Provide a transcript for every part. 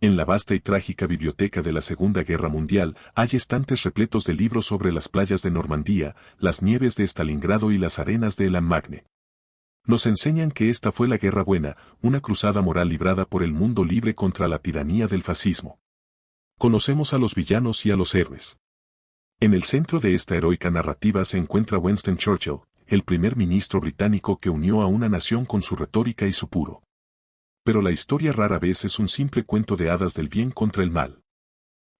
En la vasta y trágica biblioteca de la Segunda Guerra Mundial hay estantes repletos de libros sobre las playas de Normandía, las nieves de Stalingrado y las arenas de Elan Magne. Nos enseñan que esta fue la guerra buena, una cruzada moral librada por el mundo libre contra la tiranía del fascismo. Conocemos a los villanos y a los héroes. En el centro de esta heroica narrativa se encuentra Winston Churchill, el primer ministro británico que unió a una nación con su retórica y su puro. Pero la historia rara vez es un simple cuento de hadas del bien contra el mal.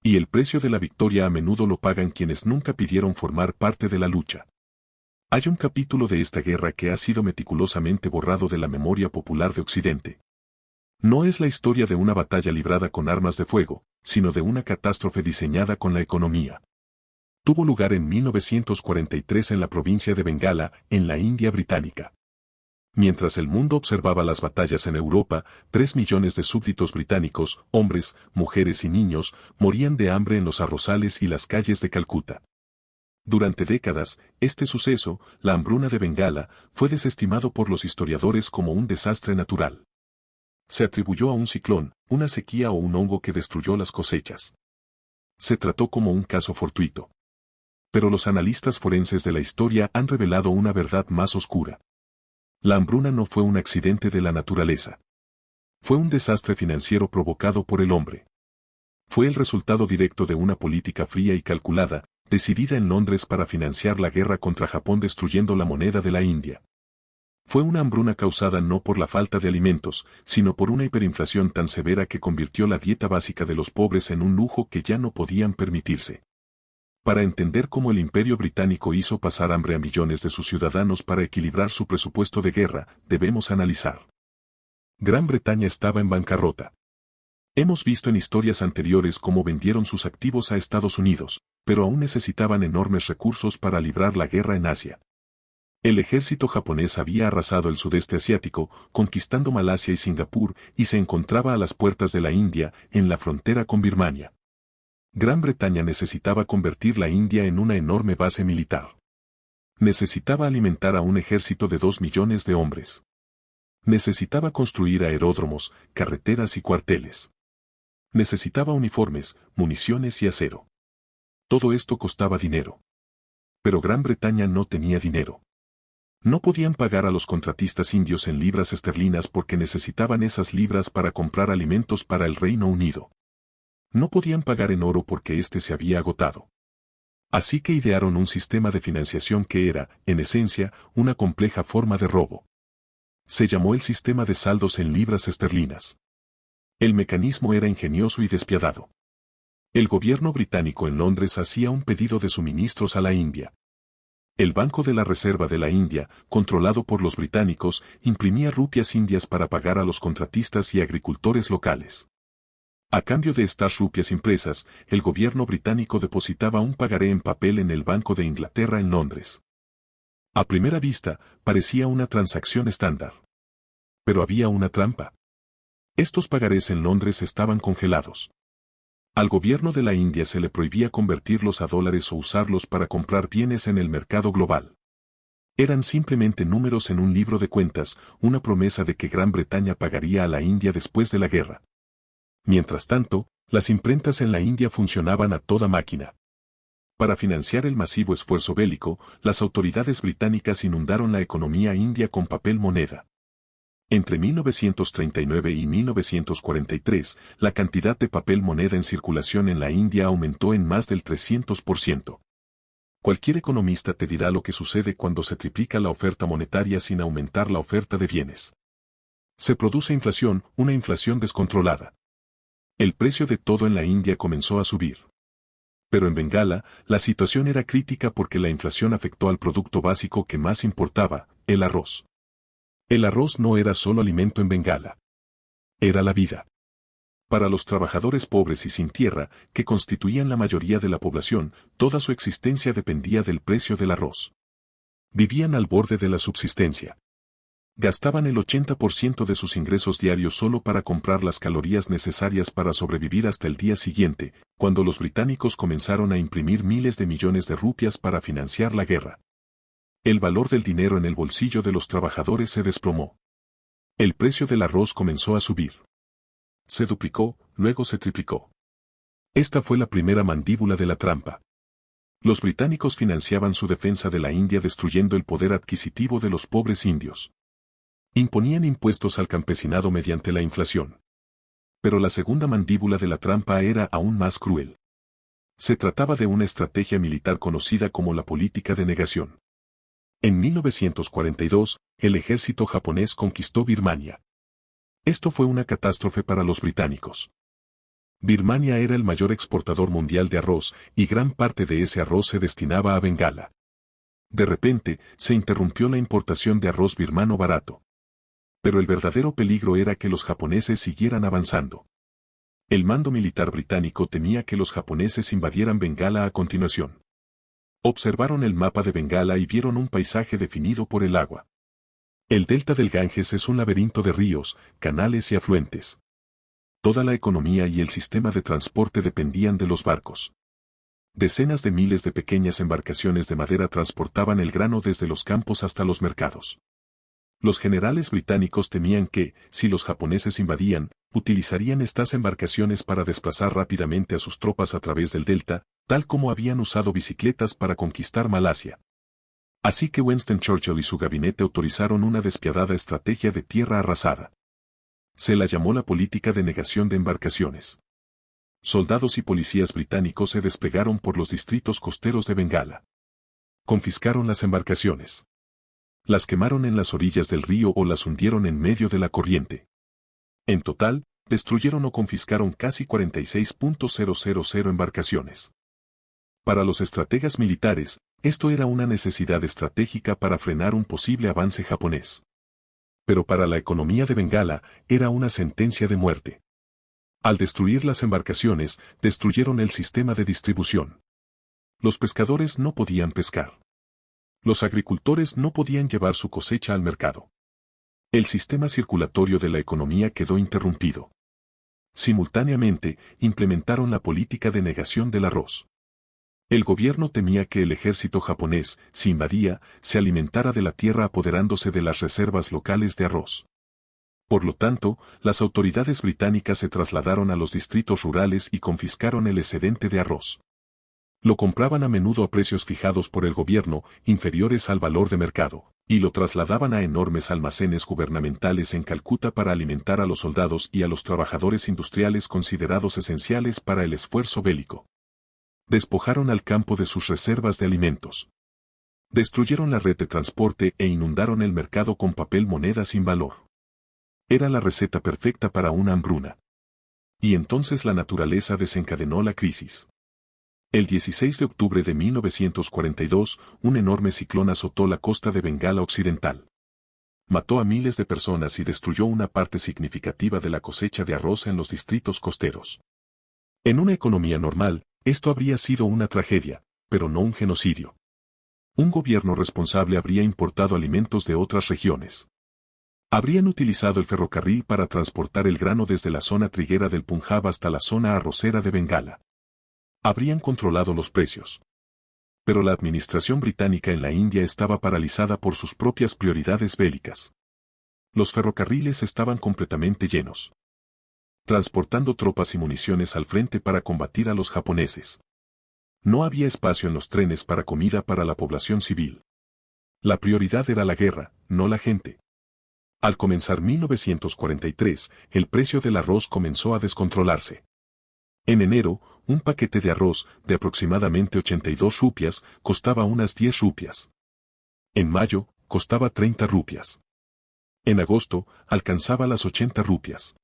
Y el precio de la victoria a menudo lo pagan quienes nunca pidieron formar parte de la lucha. Hay un capítulo de esta guerra que ha sido meticulosamente borrado de la memoria popular de Occidente. No es la historia de una batalla librada con armas de fuego, sino de una catástrofe diseñada con la economía. Tuvo lugar en 1943 en la provincia de Bengala, en la India británica. Mientras el mundo observaba las batallas en Europa, 3 millones de súbditos británicos, hombres, mujeres y niños, morían de hambre en los arrozales y las calles de Calcuta. Durante décadas, este suceso, la hambruna de Bengala, fue desestimado por los historiadores como un desastre natural. Se atribuyó a un ciclón, una sequía o un hongo que destruyó las cosechas. Se trató como un caso fortuito. Pero los analistas forenses de la historia han revelado una verdad más oscura. La hambruna no fue un accidente de la naturaleza. Fue un desastre financiero provocado por el hombre. Fue el resultado directo de una política fría y calculada, decidida en Londres para financiar la guerra contra Japón destruyendo la moneda de la India. Fue una hambruna causada no por la falta de alimentos, sino por una hiperinflación tan severa que convirtió la dieta básica de los pobres en un lujo que ya no podían permitirse. Para entender cómo el Imperio Británico hizo pasar hambre a millones de sus ciudadanos para equilibrar su presupuesto de guerra, debemos analizar. Gran Bretaña estaba en bancarrota. Hemos visto en historias anteriores cómo vendieron sus activos a Estados Unidos, pero aún necesitaban enormes recursos para librar la guerra en Asia. El ejército japonés había arrasado el sudeste asiático, conquistando Malasia y Singapur, y se encontraba a las puertas de la India, en la frontera con Birmania. Gran Bretaña necesitaba convertir la India en una enorme base militar. Necesitaba alimentar a un ejército de 2 millones de hombres. Necesitaba construir aeródromos, carreteras y cuarteles. Necesitaba uniformes, municiones y acero. Todo esto costaba dinero. Pero Gran Bretaña no tenía dinero. No podían pagar a los contratistas indios en libras esterlinas porque necesitaban esas libras para comprar alimentos para el Reino Unido. No podían pagar en oro porque éste se había agotado. Así que idearon un sistema de financiación que era, en esencia, una compleja forma de robo. Se llamó el sistema de saldos en libras esterlinas. El mecanismo era ingenioso y despiadado. El gobierno británico en Londres hacía un pedido de suministros a la India. El Banco de la Reserva de la India, controlado por los británicos, imprimía rupias indias para pagar a los contratistas y agricultores locales. A cambio de estas rupias impresas, el gobierno británico depositaba un pagaré en papel en el Banco de Inglaterra en Londres. A primera vista, parecía una transacción estándar. Pero había una trampa. Estos pagarés en Londres estaban congelados. Al gobierno de la India se le prohibía convertirlos a dólares o usarlos para comprar bienes en el mercado global. Eran simplemente números en un libro de cuentas, una promesa de que Gran Bretaña pagaría a la India después de la guerra. Mientras tanto, las imprentas en la India funcionaban a toda máquina. Para financiar el masivo esfuerzo bélico, las autoridades británicas inundaron la economía india con papel moneda. Entre 1939 y 1943, la cantidad de papel moneda en circulación en la India aumentó en más del 300%. Cualquier economista te dirá lo que sucede cuando se triplica la oferta monetaria sin aumentar la oferta de bienes. Se produce inflación, una inflación descontrolada. El precio de todo en la India comenzó a subir. Pero en Bengala, la situación era crítica porque la inflación afectó al producto básico que más importaba, el arroz. El arroz no era solo alimento en Bengala. Era la vida. Para los trabajadores pobres y sin tierra, que constituían la mayoría de la población, toda su existencia dependía del precio del arroz. Vivían al borde de la subsistencia. Gastaban el 80% de sus ingresos diarios solo para comprar las calorías necesarias para sobrevivir hasta el día siguiente, cuando los británicos comenzaron a imprimir miles de millones de rupias para financiar la guerra. El valor del dinero en el bolsillo de los trabajadores se desplomó. El precio del arroz comenzó a subir. Se duplicó, luego se triplicó. Esta fue la primera mandíbula de la trampa. Los británicos financiaban su defensa de la India destruyendo el poder adquisitivo de los pobres indios. Imponían impuestos al campesinado mediante la inflación. Pero la segunda mandíbula de la trampa era aún más cruel. Se trataba de una estrategia militar conocida como la política de negación. En 1942, el ejército japonés conquistó Birmania. Esto fue una catástrofe para los británicos. Birmania era el mayor exportador mundial de arroz y gran parte de ese arroz se destinaba a Bengala. De repente, se interrumpió la importación de arroz birmano barato. Pero el verdadero peligro era que los japoneses siguieran avanzando. El mando militar británico temía que los japoneses invadieran Bengala a continuación. Observaron el mapa de Bengala y vieron un paisaje definido por el agua. El delta del Ganges es un laberinto de ríos, canales y afluentes. Toda la economía y el sistema de transporte dependían de los barcos. Decenas de miles de pequeñas embarcaciones de madera transportaban el grano desde los campos hasta los mercados. Los generales británicos temían que, si los japoneses invadían, utilizarían estas embarcaciones para desplazar rápidamente a sus tropas a través del delta, tal como habían usado bicicletas para conquistar Malasia. Así que Winston Churchill y su gabinete autorizaron una despiadada estrategia de tierra arrasada. Se la llamó la política de negación de embarcaciones. Soldados y policías británicos se desplegaron por los distritos costeros de Bengala. Confiscaron las embarcaciones. Las quemaron en las orillas del río o las hundieron en medio de la corriente. En total, destruyeron o confiscaron casi 46.000 embarcaciones. Para los estrategas militares, esto era una necesidad estratégica para frenar un posible avance japonés. Pero para la economía de Bengala, era una sentencia de muerte. Al destruir las embarcaciones, destruyeron el sistema de distribución. Los pescadores no podían pescar. Los agricultores no podían llevar su cosecha al mercado. El sistema circulatorio de la economía quedó interrumpido. Simultáneamente, implementaron la política de negación del arroz. El gobierno temía que el ejército japonés, si invadía, se alimentara de la tierra apoderándose de las reservas locales de arroz. Por lo tanto, las autoridades británicas se trasladaron a los distritos rurales y confiscaron el excedente de arroz. Lo compraban a menudo a precios fijados por el gobierno, inferiores al valor de mercado, y lo trasladaban a enormes almacenes gubernamentales en Calcuta para alimentar a los soldados y a los trabajadores industriales considerados esenciales para el esfuerzo bélico. Despojaron al campo de sus reservas de alimentos. Destruyeron la red de transporte e inundaron el mercado con papel moneda sin valor. Era la receta perfecta para una hambruna. Y entonces la naturaleza desencadenó la crisis. El 16 de octubre de 1942, un enorme ciclón azotó la costa de Bengala Occidental. Mató a miles de personas y destruyó una parte significativa de la cosecha de arroz en los distritos costeros. En una economía normal, esto habría sido una tragedia, pero no un genocidio. Un gobierno responsable habría importado alimentos de otras regiones. Habrían utilizado el ferrocarril para transportar el grano desde la zona triguera del Punjab hasta la zona arrocera de Bengala. Habrían controlado los precios. Pero la administración británica en la India estaba paralizada por sus propias prioridades bélicas. Los ferrocarriles estaban completamente llenos, transportando tropas y municiones al frente para combatir a los japoneses. No había espacio en los trenes para comida para la población civil. La prioridad era la guerra, no la gente. Al comenzar 1943, el precio del arroz comenzó a descontrolarse. En enero, un paquete de arroz, de aproximadamente 82 rupias, costaba unas 10 rupias. En mayo, costaba 30 rupias. En agosto, alcanzaba las 80 rupias.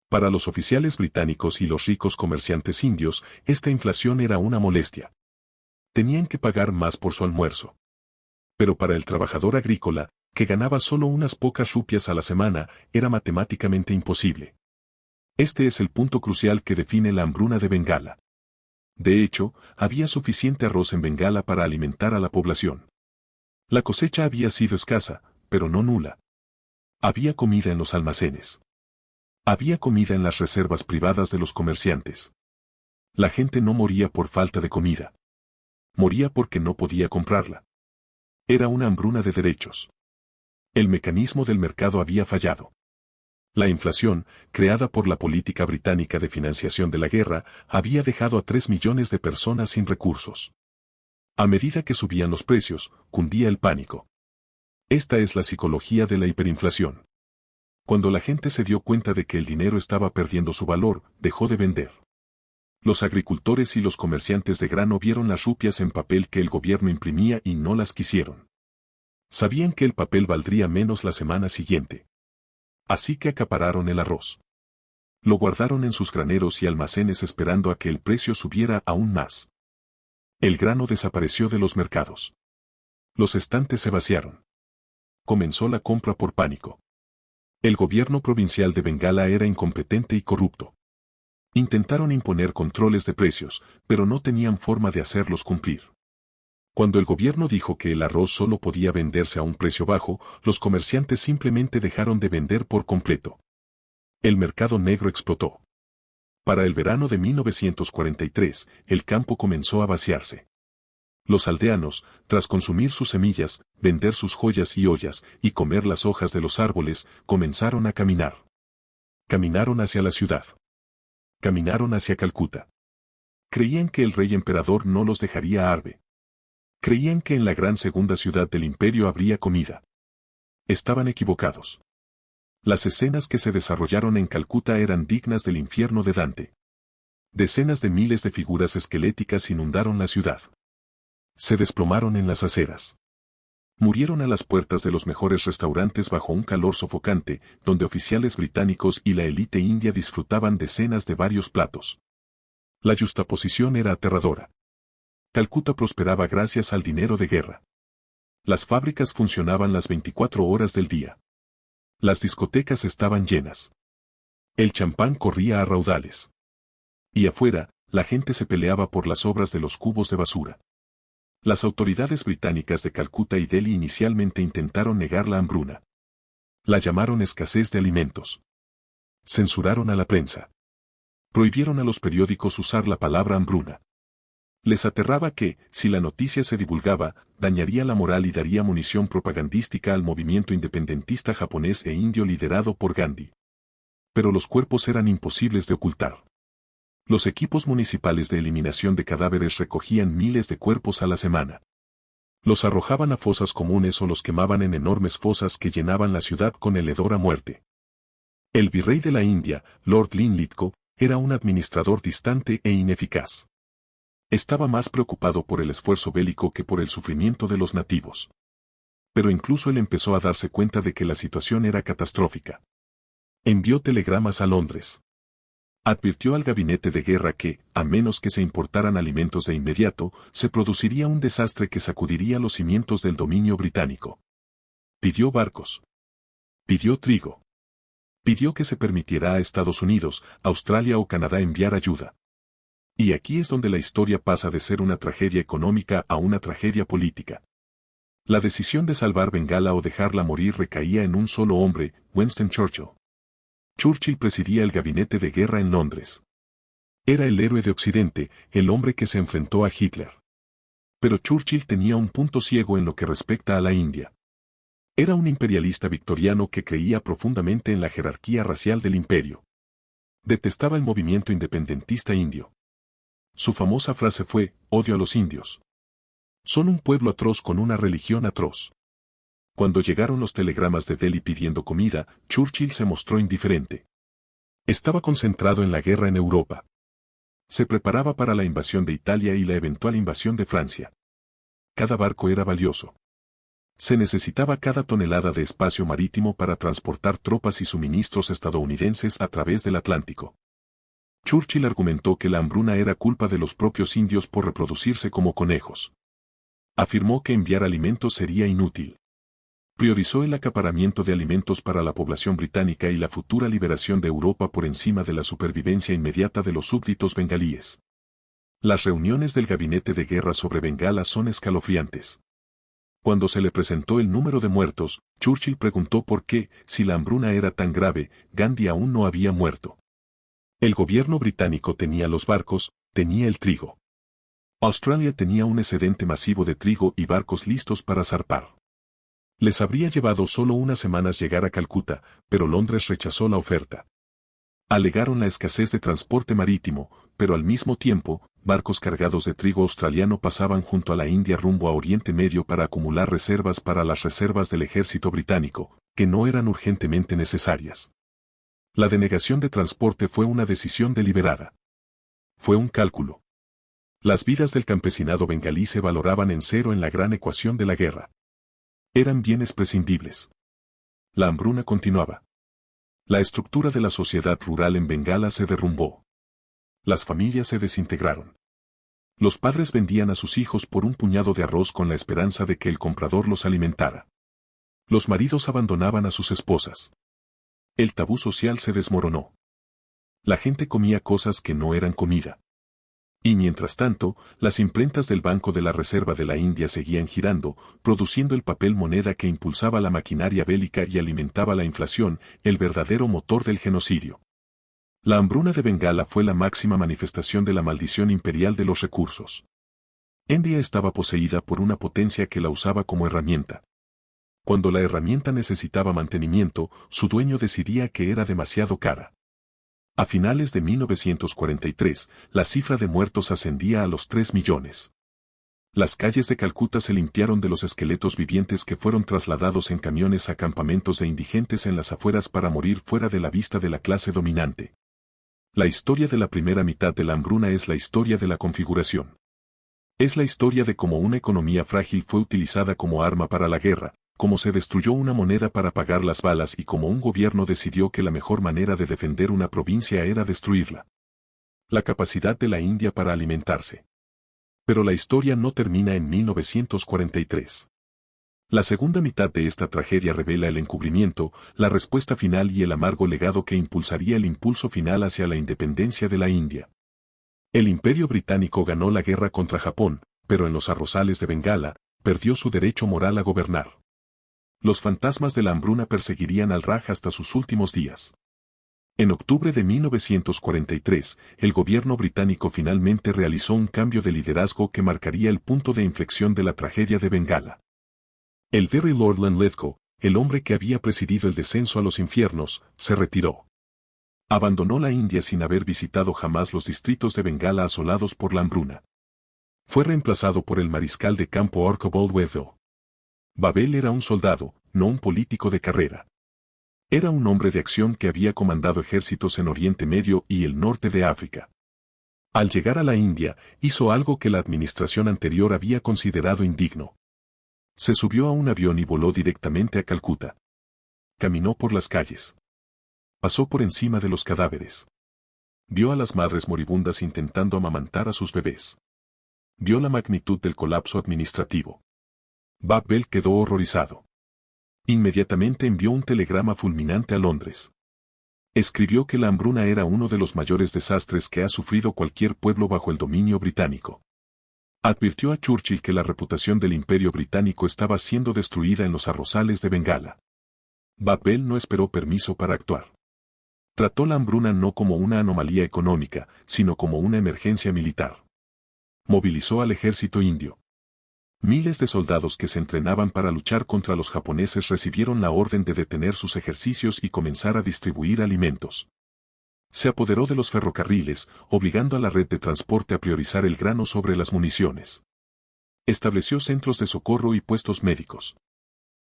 Para los oficiales británicos y los ricos comerciantes indios, esta inflación era una molestia. Tenían que pagar más por su almuerzo. Pero para el trabajador agrícola, que ganaba solo unas pocas rupias a la semana, era matemáticamente imposible. Este es el punto crucial que define la hambruna de Bengala. De hecho, había suficiente arroz en Bengala para alimentar a la población. La cosecha había sido escasa, pero no nula. Había comida en los almacenes. Había comida en las reservas privadas de los comerciantes. La gente no moría por falta de comida. Moría porque no podía comprarla. Era una hambruna de derechos. El mecanismo del mercado había fallado. La inflación, creada por la política británica de financiación de la guerra, había dejado a 3 millones de personas sin recursos. A medida que subían los precios, cundía el pánico. Esta es la psicología de la hiperinflación. Cuando la gente se dio cuenta de que el dinero estaba perdiendo su valor, dejó de vender. Los agricultores y los comerciantes de grano vieron las rupias en papel que el gobierno imprimía y no las quisieron. Sabían que el papel valdría menos la semana siguiente. Así que acapararon el arroz. Lo guardaron en sus graneros y almacenes esperando a que el precio subiera aún más. El grano desapareció de los mercados. Los estantes se vaciaron. Comenzó la compra por pánico. El gobierno provincial de Bengala era incompetente y corrupto. Intentaron imponer controles de precios, pero no tenían forma de hacerlos cumplir. Cuando el gobierno dijo que el arroz solo podía venderse a un precio bajo, los comerciantes simplemente dejaron de vender por completo. El mercado negro explotó. Para el verano de 1943, el campo comenzó a vaciarse. Los aldeanos, tras consumir sus semillas, vender sus joyas y ollas, y comer las hojas de los árboles, comenzaron a caminar. Caminaron hacia la ciudad. Caminaron hacia Calcuta. Creían que el rey emperador no los dejaría a Arbe. Creían que en la gran segunda ciudad del imperio habría comida. Estaban equivocados. Las escenas que se desarrollaron en Calcuta eran dignas del infierno de Dante. Decenas de miles de figuras esqueléticas inundaron la ciudad. Se desplomaron en las aceras. Murieron a las puertas de los mejores restaurantes bajo un calor sofocante, donde oficiales británicos y la élite india disfrutaban decenas de varios platos. La yuxtaposición era aterradora. Calcuta prosperaba gracias al dinero de guerra. Las fábricas funcionaban las 24 horas del día. Las discotecas estaban llenas. El champán corría a raudales. Y afuera, la gente se peleaba por las obras de los cubos de basura. Las autoridades británicas de Calcuta y Delhi inicialmente intentaron negar la hambruna. La llamaron escasez de alimentos. Censuraron a la prensa. Prohibieron a los periódicos usar la palabra hambruna. Les aterraba que, si la noticia se divulgaba, dañaría la moral y daría munición propagandística al movimiento independentista japonés e indio liderado por Gandhi. Pero los cuerpos eran imposibles de ocultar. Los equipos municipales de eliminación de cadáveres recogían miles de cuerpos a la semana. Los arrojaban a fosas comunes o los quemaban en enormes fosas que llenaban la ciudad con el hedor a muerte. El virrey de la India, Lord Linlithgow, era un administrador distante e ineficaz. Estaba más preocupado por el esfuerzo bélico que por el sufrimiento de los nativos. Pero incluso él empezó a darse cuenta de que la situación era catastrófica. Envió telegramas a Londres. Advirtió al gabinete de guerra que, a menos que se importaran alimentos de inmediato, se produciría un desastre que sacudiría los cimientos del dominio británico. Pidió barcos. Pidió trigo. Pidió que se permitiera a Estados Unidos, Australia o Canadá enviar ayuda. Y aquí es donde la historia pasa de ser una tragedia económica a una tragedia política. La decisión de salvar Bengala o dejarla morir recaía en un solo hombre, Winston Churchill. Churchill presidía el gabinete de guerra en Londres. Era el héroe de Occidente, el hombre que se enfrentó a Hitler. Pero Churchill tenía un punto ciego en lo que respecta a la India. Era un imperialista victoriano que creía profundamente en la jerarquía racial del imperio. Detestaba el movimiento independentista indio. Su famosa frase fue, odio a los indios. Son un pueblo atroz con una religión atroz. Cuando llegaron los telegramas de Delhi pidiendo comida, Churchill se mostró indiferente. Estaba concentrado en la guerra en Europa. Se preparaba para la invasión de Italia y la eventual invasión de Francia. Cada barco era valioso. Se necesitaba cada tonelada de espacio marítimo para transportar tropas y suministros estadounidenses a través del Atlántico. Churchill argumentó que la hambruna era culpa de los propios indios por reproducirse como conejos. Afirmó que enviar alimentos sería inútil. Priorizó el acaparamiento de alimentos para la población británica y la futura liberación de Europa por encima de la supervivencia inmediata de los súbditos bengalíes. Las reuniones del gabinete de guerra sobre Bengala son escalofriantes. Cuando se le presentó el número de muertos, Churchill preguntó por qué, si la hambruna era tan grave, Gandhi aún no había muerto. El gobierno británico tenía los barcos, tenía el trigo. Australia tenía un excedente masivo de trigo y barcos listos para zarpar. Les habría llevado solo unas semanas llegar a Calcuta, pero Londres rechazó la oferta. Alegaron la escasez de transporte marítimo, pero al mismo tiempo, barcos cargados de trigo australiano pasaban junto a la India rumbo a Oriente Medio para acumular reservas para las reservas del ejército británico, que no eran urgentemente necesarias. La denegación de transporte fue una decisión deliberada. Fue un cálculo. Las vidas del campesinado bengalí se valoraban en cero en la gran ecuación de la guerra. Eran bienes prescindibles. La hambruna continuaba. La estructura de la sociedad rural en Bengala se derrumbó. Las familias se desintegraron. Los padres vendían a sus hijos por un puñado de arroz con la esperanza de que el comprador los alimentara. Los maridos abandonaban a sus esposas. El tabú social se desmoronó. La gente comía cosas que no eran comida. Y mientras tanto, las imprentas del Banco de la Reserva de la India seguían girando, produciendo el papel moneda que impulsaba la maquinaria bélica y alimentaba la inflación, el verdadero motor del genocidio. La hambruna de Bengala fue la máxima manifestación de la maldición imperial de los recursos. India estaba poseída por una potencia que la usaba como herramienta. Cuando la herramienta necesitaba mantenimiento, su dueño decidía que era demasiado cara. A finales de 1943, la cifra de muertos ascendía a los 3 millones. Las calles de Calcuta se limpiaron de los esqueletos vivientes que fueron trasladados en camiones a campamentos de indigentes en las afueras para morir fuera de la vista de la clase dominante. La historia de la primera mitad de la hambruna es la historia de la configuración. Es la historia de cómo una economía frágil fue utilizada como arma para la guerra, cómo se destruyó una moneda para pagar las balas y cómo un gobierno decidió que la mejor manera de defender una provincia era destruirla. La capacidad de la India para alimentarse. Pero la historia no termina en 1943. La segunda mitad de esta tragedia revela el encubrimiento, la respuesta final y el amargo legado que impulsaría el impulso final hacia la independencia de la India. El Imperio Británico ganó la guerra contra Japón, pero en los arrozales de Bengala, perdió su derecho moral a gobernar. Los fantasmas de la hambruna perseguirían al Raj hasta sus últimos días. En octubre de 1943, el gobierno británico finalmente realizó un cambio de liderazgo que marcaría el punto de inflexión de la tragedia de Bengala. El Very Lord Linlithgow, el hombre que había presidido el descenso a los infiernos, se retiró. Abandonó la India sin haber visitado jamás los distritos de Bengala asolados por la hambruna. Fue reemplazado por el mariscal de campo Archibald Wavell. Wavell era un soldado, no un político de carrera. Era un hombre de acción que había comandado ejércitos en Oriente Medio y el norte de África. Al llegar a la India, hizo algo que la administración anterior había considerado indigno. Se subió a un avión y voló directamente a Calcuta. Caminó por las calles. Pasó por encima de los cadáveres. Vio a las madres moribundas intentando amamantar a sus bebés. Vio la magnitud del colapso administrativo. Wavell quedó horrorizado. Inmediatamente envió un telegrama fulminante a Londres. Escribió que la hambruna era uno de los mayores desastres que ha sufrido cualquier pueblo bajo el dominio británico. Advirtió a Churchill que la reputación del Imperio Británico estaba siendo destruida en los arrozales de Bengala. Wavell no esperó permiso para actuar. Trató la hambruna no como una anomalía económica, sino como una emergencia militar. Movilizó al ejército indio. Miles de soldados que se entrenaban para luchar contra los japoneses recibieron la orden de detener sus ejercicios y comenzar a distribuir alimentos. Se apoderó de los ferrocarriles, obligando a la red de transporte a priorizar el grano sobre las municiones. Estableció centros de socorro y puestos médicos.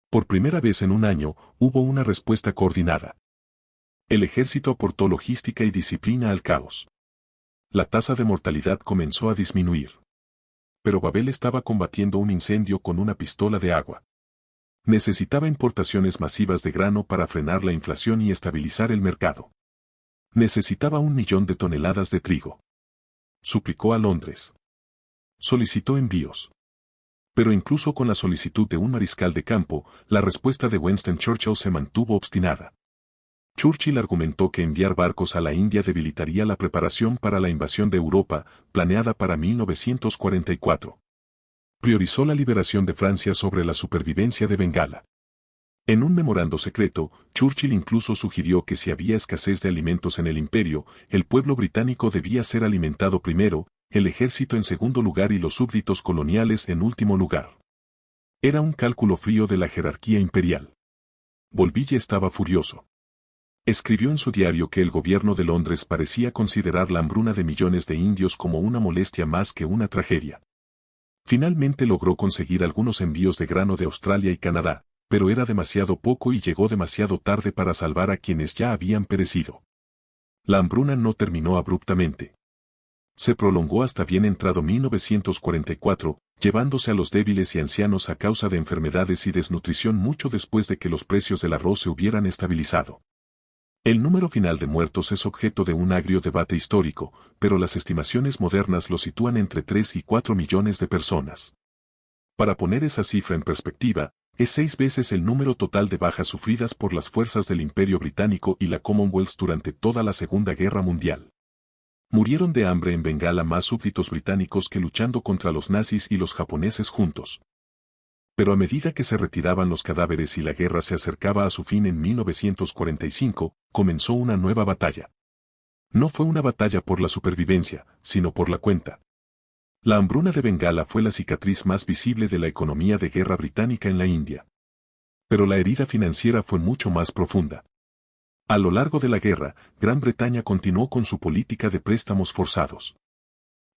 Por primera vez en un año, hubo una respuesta coordinada. El ejército aportó logística y disciplina al caos. La tasa de mortalidad comenzó a disminuir. Pero Wavell estaba combatiendo un incendio con una pistola de agua. Necesitaba importaciones masivas de grano para frenar la inflación y estabilizar el mercado. Necesitaba 1 millón de toneladas de trigo. Suplicó a Londres. Solicitó envíos. Pero incluso con la solicitud de un mariscal de campo, la respuesta de Winston Churchill se mantuvo obstinada. Churchill argumentó que enviar barcos a la India debilitaría la preparación para la invasión de Europa, planeada para 1944. Priorizó la liberación de Francia sobre la supervivencia de Bengala. En un memorando secreto, Churchill incluso sugirió que si había escasez de alimentos en el imperio, el pueblo británico debía ser alimentado primero, el ejército en segundo lugar y los súbditos coloniales en último lugar. Era un cálculo frío de la jerarquía imperial. Bolville estaba furioso. Escribió en su diario que el gobierno de Londres parecía considerar la hambruna de millones de indios como una molestia más que una tragedia. Finalmente logró conseguir algunos envíos de grano de Australia y Canadá, pero era demasiado poco y llegó demasiado tarde para salvar a quienes ya habían perecido. La hambruna no terminó abruptamente. Se prolongó hasta bien entrado 1944, llevándose a los débiles y ancianos a causa de enfermedades y desnutrición mucho después de que los precios del arroz se hubieran estabilizado. El número final de muertos es objeto de un agrio debate histórico, pero las estimaciones modernas lo sitúan entre 3 y 4 millones de personas. Para poner esa cifra en perspectiva, es 6 veces el número total de bajas sufridas por las fuerzas del Imperio Británico y la Commonwealth durante toda la Segunda Guerra Mundial. Murieron de hambre en Bengala más súbditos británicos que luchando contra los nazis y los japoneses juntos. Pero a medida que se retiraban los cadáveres y la guerra se acercaba a su fin en 1945, comenzó una nueva batalla. No fue una batalla por la supervivencia, sino por la cuenta. La hambruna de Bengala fue la cicatriz más visible de la economía de guerra británica en la India. Pero la herida financiera fue mucho más profunda. A lo largo de la guerra, Gran Bretaña continuó con su política de préstamos forzados.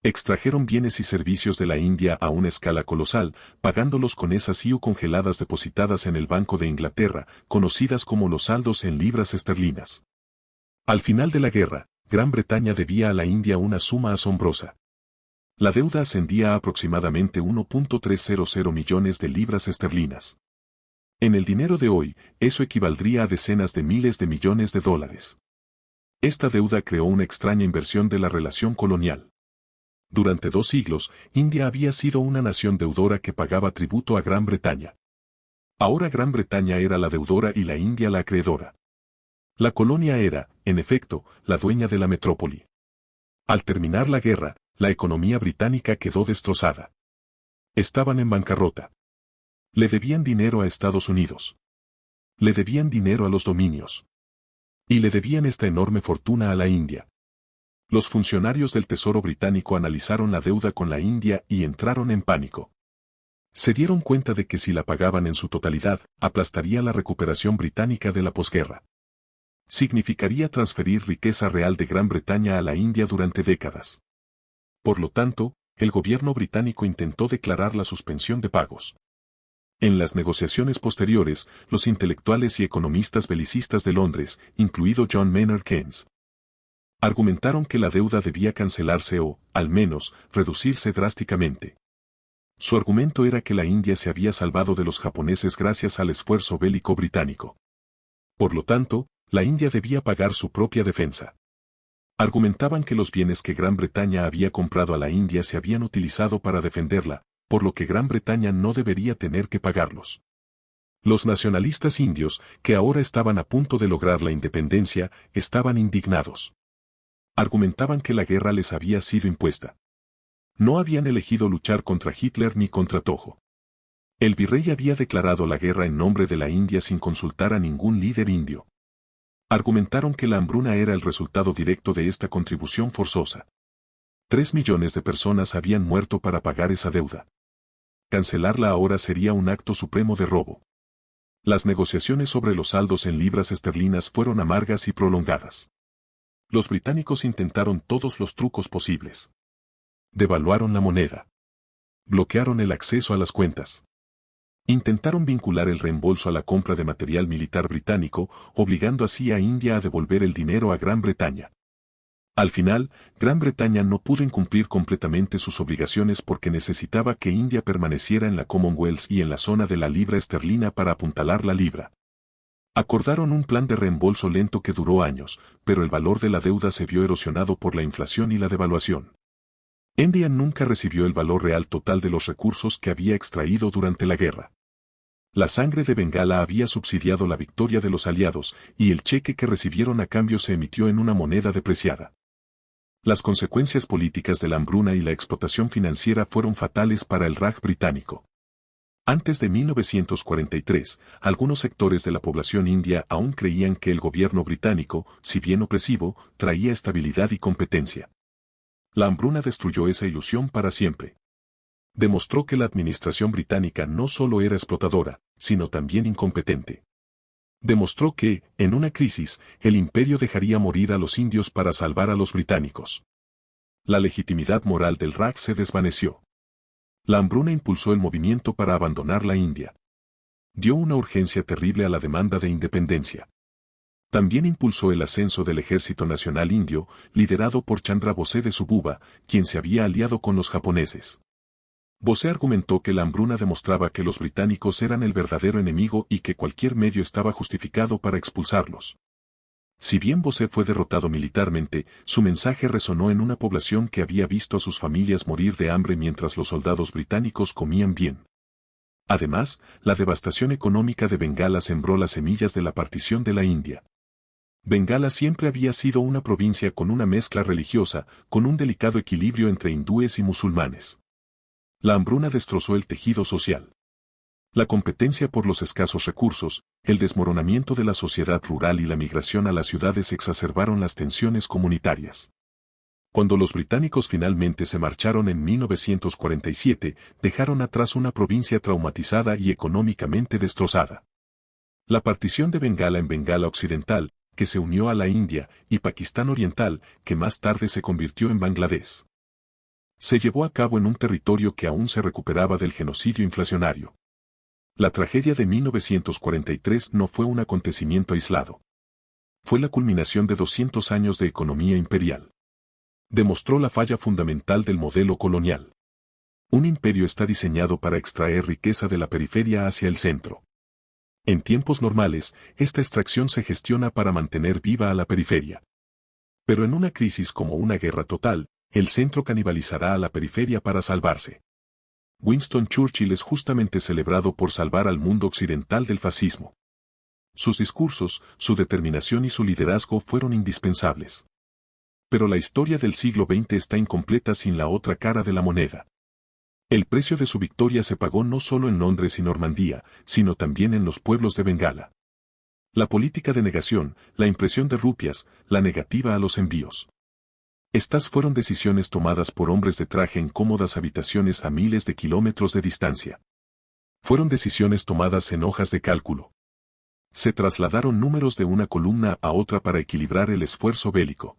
Extrajeron bienes y servicios de la India a una escala colosal, pagándolos con esas IU congeladas depositadas en el Banco de Inglaterra, conocidas como los saldos en libras esterlinas. Al final de la guerra, Gran Bretaña debía a la India una suma asombrosa. La deuda ascendía a aproximadamente 1.300 millones de libras esterlinas. En el dinero de hoy, eso equivaldría a decenas de miles de millones de dólares. Esta deuda creó una extraña inversión de la relación colonial. Durante 2 siglos, India había sido una nación deudora que pagaba tributo a Gran Bretaña. Ahora Gran Bretaña era la deudora y la India la acreedora. La colonia era, en efecto, la dueña de la metrópoli. Al terminar la guerra, la economía británica quedó destrozada. Estaban en bancarrota. Le debían dinero a Estados Unidos. Le debían dinero a los dominios. Y le debían esta enorme fortuna a la India. Los funcionarios del Tesoro británico analizaron la deuda con la India y entraron en pánico. Se dieron cuenta de que si la pagaban en su totalidad, aplastaría la recuperación británica de la posguerra. Significaría transferir riqueza real de Gran Bretaña a la India durante décadas. Por lo tanto, el gobierno británico intentó declarar la suspensión de pagos. En las negociaciones posteriores, los intelectuales y economistas belicistas de Londres, incluido John Maynard Keynes, argumentaron que la deuda debía cancelarse o, al menos, reducirse drásticamente. Su argumento era que la India se había salvado de los japoneses gracias al esfuerzo bélico británico. Por lo tanto, la India debía pagar su propia defensa. Argumentaban que los bienes que Gran Bretaña había comprado a la India se habían utilizado para defenderla, por lo que Gran Bretaña no debería tener que pagarlos. Los nacionalistas indios, que ahora estaban a punto de lograr la independencia, estaban indignados. Argumentaban que la guerra les había sido impuesta. No habían elegido luchar contra Hitler ni contra Toho. El virrey había declarado la guerra en nombre de la India sin consultar a ningún líder indio. Argumentaron que la hambruna era el resultado directo de esta contribución forzosa. 3 millones de personas habían muerto para pagar esa deuda. Cancelarla ahora sería un acto supremo de robo. Las negociaciones sobre los saldos en libras esterlinas fueron amargas y prolongadas. Los británicos intentaron todos los trucos posibles. Devaluaron la moneda. Bloquearon el acceso a las cuentas. Intentaron vincular el reembolso a la compra de material militar británico, obligando así a India a devolver el dinero a Gran Bretaña. Al final, Gran Bretaña no pudo incumplir completamente sus obligaciones porque necesitaba que India permaneciera en la Commonwealth y en la zona de la libra esterlina para apuntalar la libra. Acordaron un plan de reembolso lento que duró años, pero el valor de la deuda se vio erosionado por la inflación y la devaluación. India nunca recibió el valor real total de los recursos que había extraído durante la guerra. La sangre de Bengala había subsidiado la victoria de los aliados, y el cheque que recibieron a cambio se emitió en una moneda depreciada. Las consecuencias políticas de la hambruna y la explotación financiera fueron fatales para el Raj británico. Antes de 1943, algunos sectores de la población india aún creían que el gobierno británico, si bien opresivo, traía estabilidad y competencia. La hambruna destruyó esa ilusión para siempre. Demostró que la administración británica no solo era explotadora, sino también incompetente. Demostró que, en una crisis, el imperio dejaría morir a los indios para salvar a los británicos. La legitimidad moral del Raj se desvaneció. La hambruna impulsó el movimiento para abandonar la India. Dio una urgencia terrible a la demanda de independencia. También impulsó el ascenso del Ejército Nacional Indio, liderado por Chandra Bose de Sububa, quien se había aliado con los japoneses. Bose argumentó que la hambruna demostraba que los británicos eran el verdadero enemigo y que cualquier medio estaba justificado para expulsarlos. Si bien Bose fue derrotado militarmente, su mensaje resonó en una población que había visto a sus familias morir de hambre mientras los soldados británicos comían bien. Además, la devastación económica de Bengala sembró las semillas de la partición de la India. Bengala siempre había sido una provincia con una mezcla religiosa, con un delicado equilibrio entre hindúes y musulmanes. La hambruna destrozó el tejido social. La competencia por los escasos recursos, el desmoronamiento de la sociedad rural y la migración a las ciudades exacerbaron las tensiones comunitarias. Cuando los británicos finalmente se marcharon en 1947, dejaron atrás una provincia traumatizada y económicamente destrozada. La partición de Bengala en Bengala Occidental, que se unió a la India, y Pakistán Oriental, que más tarde se convirtió en Bangladesh, se llevó a cabo en un territorio que aún se recuperaba del genocidio inflacionario. La tragedia de 1943 no fue un acontecimiento aislado. Fue la culminación de 200 años de economía imperial. Demostró la falla fundamental del modelo colonial. Un imperio está diseñado para extraer riqueza de la periferia hacia el centro. En tiempos normales, esta extracción se gestiona para mantener viva a la periferia. Pero en una crisis como una guerra total, el centro canibalizará a la periferia para salvarse. Winston Churchill es justamente celebrado por salvar al mundo occidental del fascismo. Sus discursos, su determinación y su liderazgo fueron indispensables. Pero la historia del siglo XX está incompleta sin la otra cara de la moneda. El precio de su victoria se pagó no solo en Londres y Normandía, sino también en los pueblos de Bengala. La política de negación, la impresión de rupias, la negativa a los envíos. Estas fueron decisiones tomadas por hombres de traje en cómodas habitaciones a miles de kilómetros de distancia. Fueron decisiones tomadas en hojas de cálculo. Se trasladaron números de una columna a otra para equilibrar el esfuerzo bélico.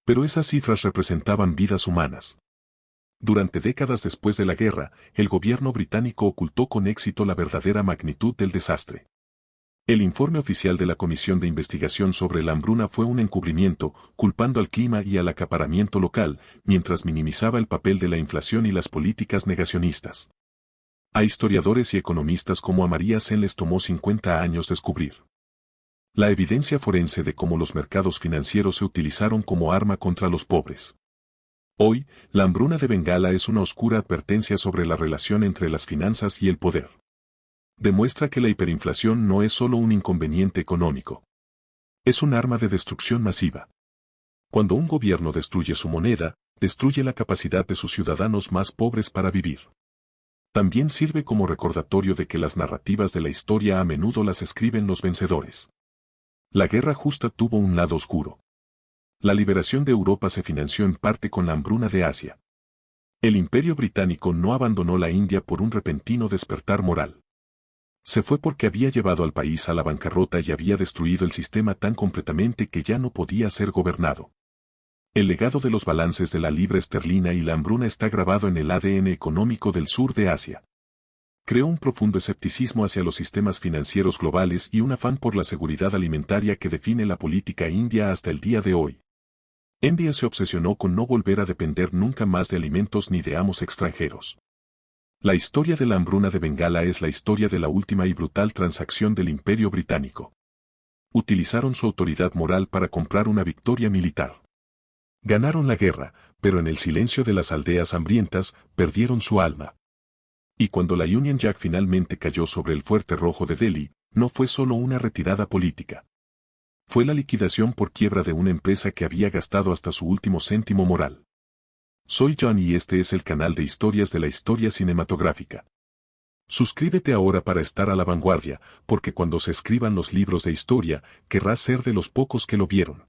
Pero esas cifras representaban vidas humanas. Durante décadas después de la guerra, el gobierno británico ocultó con éxito la verdadera magnitud del desastre. El informe oficial de la Comisión de Investigación sobre la Hambruna fue un encubrimiento, culpando al clima y al acaparamiento local, mientras minimizaba el papel de la inflación y las políticas negacionistas. A historiadores y economistas como a Amartya Sen les tomó 50 años descubrir la evidencia forense de cómo los mercados financieros se utilizaron como arma contra los pobres. Hoy, la hambruna de Bengala es una oscura advertencia sobre la relación entre las finanzas y el poder. Demuestra que la hiperinflación no es solo un inconveniente económico. Es un arma de destrucción masiva. Cuando un gobierno destruye su moneda, destruye la capacidad de sus ciudadanos más pobres para vivir. También sirve como recordatorio de que las narrativas de la historia a menudo las escriben los vencedores. La guerra justa tuvo un lado oscuro. La liberación de Europa se financió en parte con la hambruna de Asia. El Imperio Británico no abandonó la India por un repentino despertar moral. Se fue porque había llevado al país a la bancarrota y había destruido el sistema tan completamente que ya no podía ser gobernado. El legado de los balances de la libra esterlina y la hambruna está grabado en el ADN económico del sur de Asia. Creó un profundo escepticismo hacia los sistemas financieros globales y un afán por la seguridad alimentaria que define la política india hasta el día de hoy. India se obsesionó con no volver a depender nunca más de alimentos ni de amos extranjeros. La historia de la hambruna de Bengala es la historia de la última y brutal transacción del Imperio Británico. Utilizaron su autoridad moral para comprar una victoria militar. Ganaron la guerra, pero en el silencio de las aldeas hambrientas, perdieron su alma. Y cuando la Union Jack finalmente cayó sobre el Fuerte Rojo de Delhi, no fue solo una retirada política. Fue la liquidación por quiebra de una empresa que había gastado hasta su último céntimo moral. Soy John y este es el canal de historias de la historia cinematográfica. Suscríbete ahora para estar a la vanguardia, porque cuando se escriban los libros de historia, querrás ser de los pocos que lo vieron.